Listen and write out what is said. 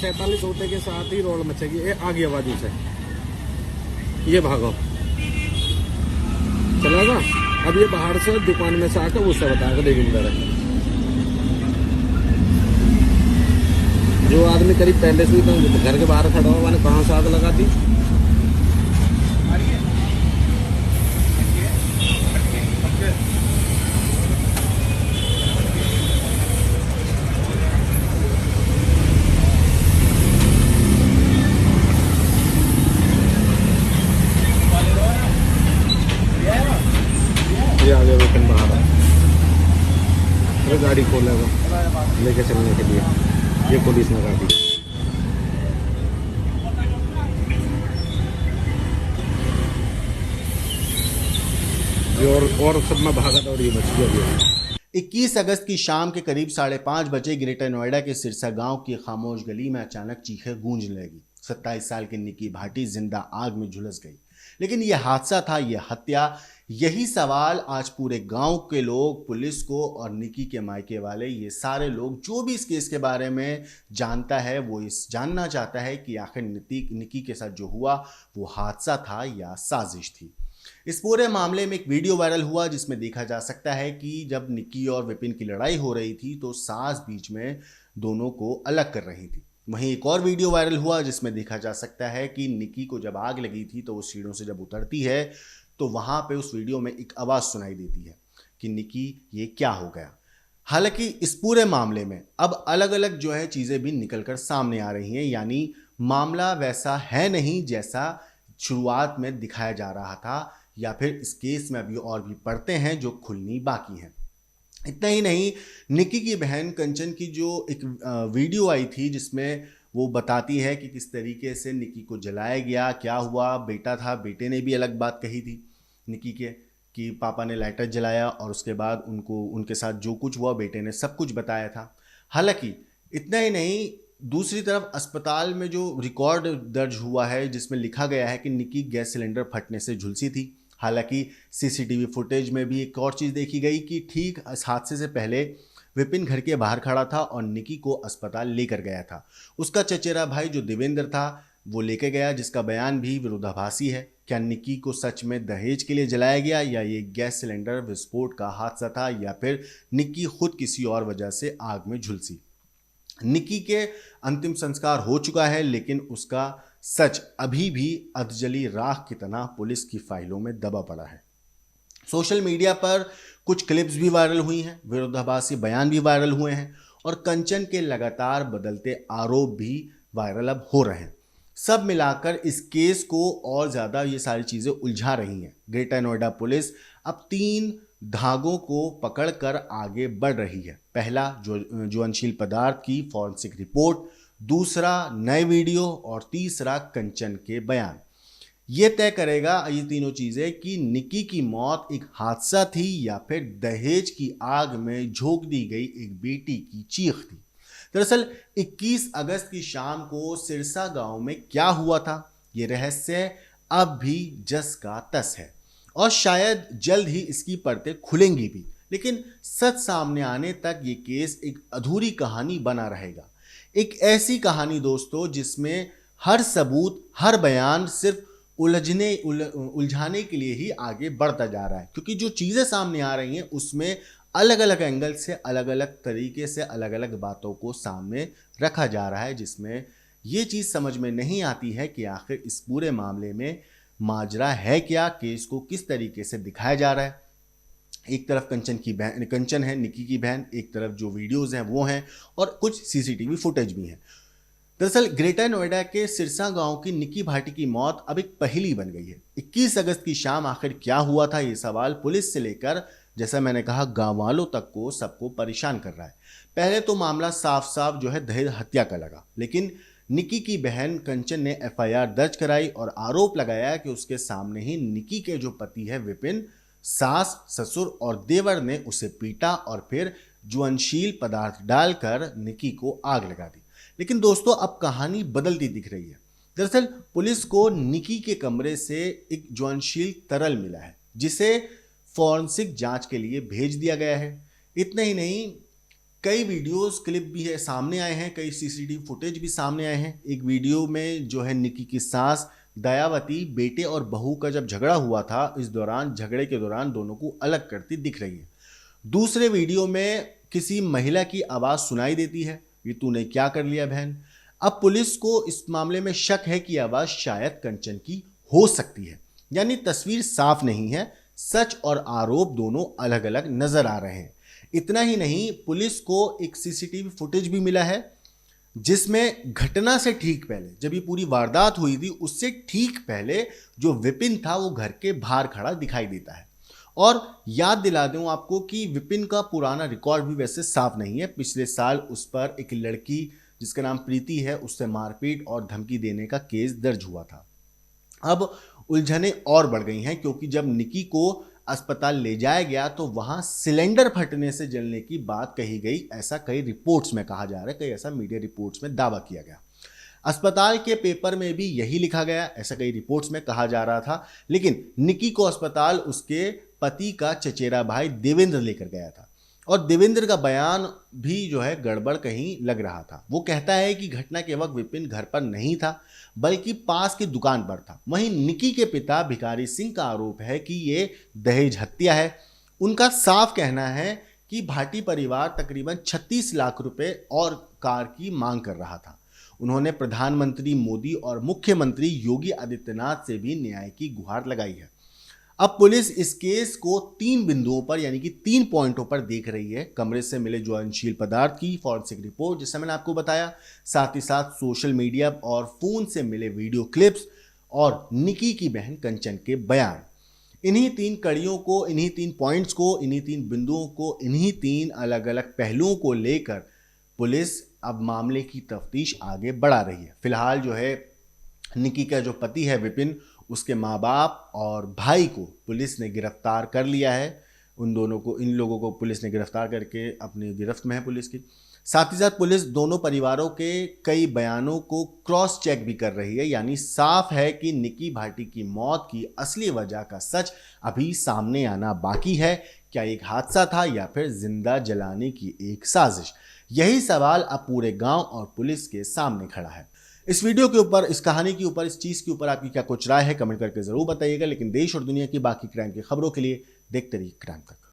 47 होते के साथ ही रोड मचेगी। ये आ गया बाजू से, ये भागो चलेगा। अब ये बाहर से दुकान में से आकर उससे बताएगा देविंदर है। जो आदमी करीब पहले से ही घर के बाहर खड़ा हुआ, मैंने कहाँ से आग लगा दी। ये आ गया विपिन बाहर, अरे गाड़ी खोलेगा लेके चलने के लिए, ये पुलिस ने गाड़ी। और सब में भागा दौड़ी बच गया। 21 अगस्त की शाम के करीब 5:30 बजे ग्रेटर नोएडा के सिरसा गांव की खामोश गली में अचानक चीखें गूंजने लगी। 27 साल की निकी भाटी जिंदा आग में झुलस गई। लेकिन यह हादसा था, यह हत्या? यही सवाल आज पूरे गांव के लोग, पुलिस को और निकी के मायके वाले, ये सारे लोग जो भी इस केस के बारे में जानता है वो इस जानना चाहता है कि आखिर निकी के साथ जो हुआ वो हादसा था या साजिश थी। इस पूरे मामले में एक वीडियो वायरल हुआ जिसमें देखा जा सकता है कि जब निकी और विपिन की लड़ाई हो रही थी तो सास बीच में दोनों को अलग कर रही थी। वहीं एक और वीडियो वायरल हुआ जिसमें देखा जा सकता है कि निकी को जब आग लगी थी तो वो सीढ़ियों से जब उतरती है तो वहां पे उस वीडियो में एक आवाज़ सुनाई देती है कि निकी ये क्या हो गया। हालांकि इस पूरे मामले में अब अलग अलग जो है चीज़ें भी निकल कर सामने आ रही हैं, यानी मामला वैसा है नहीं जैसा शुरुआत में दिखाया जा रहा था, या फिर इस केस में अभी और भी परतें हैं जो खुलनी बाकी हैं। इतना ही नहीं, निकी की बहन कंचन की जो एक वीडियो आई थी जिसमें वो बताती है कि किस तरीके से निकी को जलाया गया, क्या हुआ। बेटा था, बेटे ने भी अलग बात कही थी निकी के कि पापा ने लाइटर जलाया और उसके बाद उनके साथ जो कुछ हुआ बेटे ने सब कुछ बताया था। हालांकि इतना ही नहीं, दूसरी तरफ अस्पताल में जो रिकॉर्ड दर्ज हुआ है जिसमें लिखा गया है कि निकी गैस सिलेंडर फटने से झुलसी थी। हालांकि सीसीटीवी फुटेज में भी एक और चीज़ देखी गई कि ठीक इस हादसे से पहले विपिन घर के बाहर खड़ा था और निकी को अस्पताल लेकर गया था। उसका चचेरा भाई जो देवेंद्र था वो लेके गया, जिसका बयान भी विरोधाभासी है। क्या निकी को सच में दहेज के लिए जलाया गया या ये गैस सिलेंडर विस्फोट का हादसा था, या फिर निकी खुद किसी और वजह से आग में झुलसी? निकी के अंतिम संस्कार हो चुका है, लेकिन उसका सच अभी भी अधजली राख की तरह पुलिस की फाइलों में दबा पड़ा है। सोशल मीडिया पर कुछ क्लिप्स भी वायरल हुई हैं, विरोधाभासी बयान भी वायरल हुए हैं और कंचन के लगातार बदलते आरोप भी वायरल अब हो रहे हैं। सब मिलाकर इस केस को और ज़्यादा ये सारी चीज़ें उलझा रही हैं। ग्रेटर नोएडा पुलिस अब 3 धागों को पकड़कर आगे बढ़ रही है। पहला ज्वलनशील पदार्थ की फॉरेंसिक रिपोर्ट, दूसरा नए वीडियो और तीसरा कंचन के बयान। ये तय करेगा ये तीनों चीज़ें कि निकी की मौत एक हादसा थी या फिर दहेज की आग में झोंक दी गई एक बेटी की चीख थी। दरअसल 21 अगस्त की शाम को सिरसा गांव में क्या हुआ था, ये रहस्य अब भी जस का तस है और शायद जल्द ही इसकी परतें खुलेंगी भी। लेकिन सच सामने आने तक ये केस एक अधूरी कहानी बना रहेगा। एक ऐसी कहानी दोस्तों जिसमें हर सबूत, हर बयान सिर्फ उलझाने के लिए ही आगे बढ़ता जा रहा है, क्योंकि जो चीज़ें सामने आ रही हैं उसमें अलग अलग एंगल से, अलग अलग तरीके से, अलग अलग बातों को सामने रखा जा रहा है, जिसमें ये चीज़ समझ में नहीं आती है कि आखिर इस पूरे मामले में माजरा है क्या, केस को किस तरीके से दिखाया जा रहा है। एक तरफ कंचन है निकी की बहन, एक तरफ जो वीडियोस हैं वो हैं और कुछ सीसीटीवी फुटेज भी हैं। दरअसल ग्रेटर नोएडा के सिरसा गांव की निकी भाटी की मौत अब एक पहेली बन गई है। 21 अगस्त की शाम आखिर क्या हुआ था, ये सवाल पुलिस से लेकर, जैसा मैंने कहा, गांव वालों तक को सबको परेशान कर रहा है। पहले तो मामला साफ साफ जो है दहेज हत्या का लगा, लेकिन निकी की बहन कंचन ने एफआईआर दर्ज कराई और आरोप लगाया कि उसके सामने ही निकी के जो पति है विपिन, सास, ससुर और देवर ने उसे पीटा और फिर ज्वलनशील पदार्थ डालकर निकी को आग लगा दी। लेकिन दोस्तों अब कहानी बदलती दिख रही है। दरअसल पुलिस को निकी के कमरे से एक ज्वलनशील तरल मिला है जिसे फॉरेंसिक जांच के लिए भेज दिया गया है। इतना ही नहीं, कई वीडियोस क्लिप भी है सामने आए हैं, कई सीसीटीवी फुटेज भी सामने आए हैं। एक वीडियो में जो है निकी की सास दयावती बेटे और बहू का जब झगड़ा हुआ था, इस दौरान झगड़े के दौरान दोनों को अलग करती दिख रही है। दूसरे वीडियो में किसी महिला की आवाज सुनाई देती है, ये तूने क्या कर लिया बहन। अब पुलिस को इस मामले में शक है कि आवाज शायद कंचन की हो सकती है, यानी तस्वीर साफ नहीं है, सच और आरोप दोनों अलग अलग नजर आ रहे हैं। इतना ही नहीं, पुलिस को एक सीसीटीवी फुटेज भी मिला है जिसमें घटना से ठीक पहले, जब ये पूरी वारदात हुई थी उससे ठीक पहले जो विपिन था वो घर के बाहर खड़ा दिखाई देता है। और याद दिला दूं आपको कि विपिन का पुराना रिकॉर्ड भी वैसे साफ नहीं है। पिछले साल उस पर एक लड़की जिसका नाम प्रीति है, उससे मारपीट और धमकी देने का केस दर्ज हुआ था। अब उलझनें और बढ़ गई हैं क्योंकि जब निकी को अस्पताल ले जाया गया तो वहां सिलेंडर फटने से जलने की बात कही गई, ऐसा कई रिपोर्ट्स में कहा जा रहा है, कई ऐसा मीडिया रिपोर्ट्स में दावा किया गया। अस्पताल के पेपर में भी यही लिखा गया, ऐसा कई रिपोर्ट्स में कहा जा रहा था। लेकिन निकी को अस्पताल उसके पति का चचेरा भाई देवेंद्र लेकर गया था और देवेंद्र का बयान भी जो है गड़बड़ कहीं लग रहा था। वो कहता है कि घटना के वक्त विपिन घर पर नहीं था बल्कि पास की दुकान पर था। वहीं निकी के पिता भिखारी सिंह का आरोप है कि ये दहेज हत्या है। उनका साफ कहना है कि भाटी परिवार तकरीबन 36 लाख रुपए और कार की मांग कर रहा था। उन्होंने प्रधानमंत्री मोदी और मुख्यमंत्री योगी आदित्यनाथ से भी न्याय की गुहार लगाई है। अब पुलिस इस केस को 3 बिंदुओं पर यानी कि 3 पॉइंटों पर देख रही है। कमरे से मिले ज्वलनशील पदार्थ की फॉरेंसिक रिपोर्ट, जिससे मैंने आपको बताया, साथ ही साथ सोशल मीडिया और फोन से मिले वीडियो क्लिप्स और निकी की बहन कंचन के बयान। इन्हीं 3 कड़ियों को, इन्हीं 3 पॉइंट्स को, इन्हीं 3 बिंदुओं को, इन्हीं 3 अलग अलग पहलुओं को लेकर पुलिस अब मामले की तफ्तीश आगे बढ़ा रही है। फिलहाल जो है निकी का जो पति है विपिन, उसके माँ बाप और भाई को पुलिस ने गिरफ्तार कर लिया है। इन लोगों को पुलिस ने गिरफ्तार करके अपनी गिरफ्त में है पुलिस की। साथ ही साथ पुलिस दोनों परिवारों के कई बयानों को क्रॉस चेक भी कर रही है, यानी साफ है कि निकी भाटी की मौत की असली वजह का सच अभी सामने आना बाकी है। क्या एक हादसा था या फिर जिंदा जलाने की एक साजिश? यही सवाल अब पूरे गांव और पुलिस के सामने खड़ा है। इस वीडियो के ऊपर, इस कहानी के ऊपर, इस चीज के ऊपर आपकी क्या कुछ राय है, कमेंट करके जरूर बताइएगा। लेकिन देश और दुनिया की बाकी क्राइम की खबरों के लिए देखते रहिए क्राइम तक।